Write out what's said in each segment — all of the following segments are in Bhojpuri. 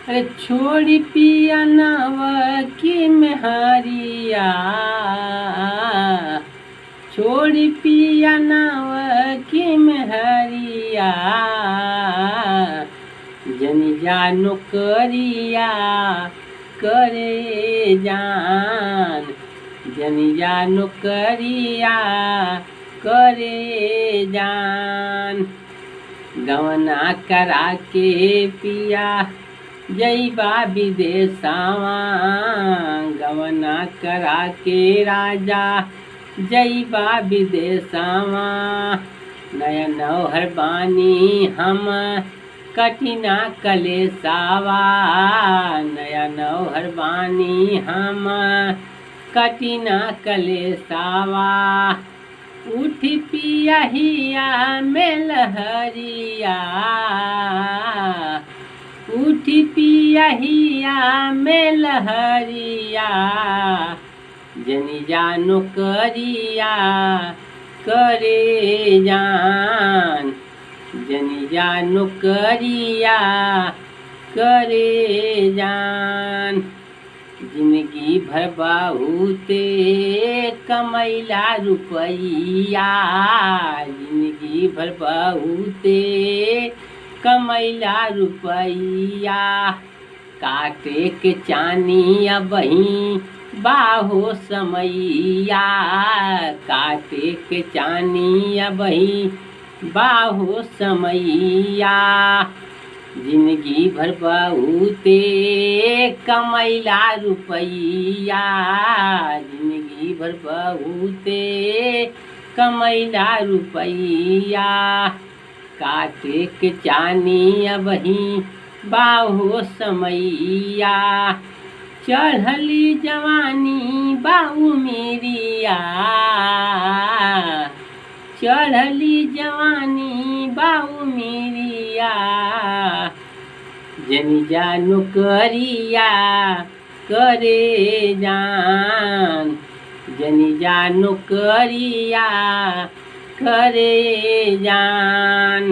अरे छोड़ी पिया नव की मेहरिया, छोड़ी पिया नव की मेहरिया, जनी जानो करिया करे जान, जनी जानो करिया करे जान। गवना करा के पिया जइबा विदेशवा, गवना करा के राजा जइबा विदेशवा। नया नौहर बानी हम कठिना कलेसावा, नया नौहर बानी हम कठिना कलेसावा। उठी पिया हिया में लहरिया, उठी पिया हिया में लहरिया, जनी जानो करिया करे जान, जनी जानो करिया करे जान। जिंदगी भर बहुते कमैला रुपैया, जिंदगी भर बहुते कमैला रुपैया। काटे के चानी अबही बाहो समैया, काटे के चानी अबही बाहो समैया। जिंदगी भर बहुते कमैला रुपैया, जिंदगी भर बहुते कमैला रुपैया। काटे के चानी अबही बाहो समैया, चढ़ली जवानी बाऊ मेरिया, चढ़ली जवानी बाऊ मेरिया, जनी जानो करिया करे जान, जनी जानो करिया करे जान।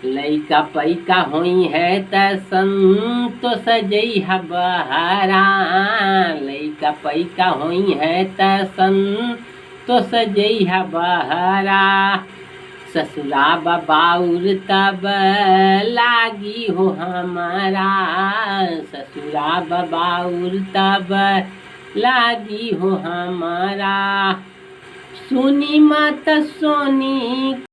लइका पैका होई है त संतो सजैहा बहारा, लइका पैका होई है त संतो सजैहा बहारा। ससुरा बाउर तब लागी हो हमारा, ससुरा बाउर तब लागी हो हमारा। सुनी मत सोनी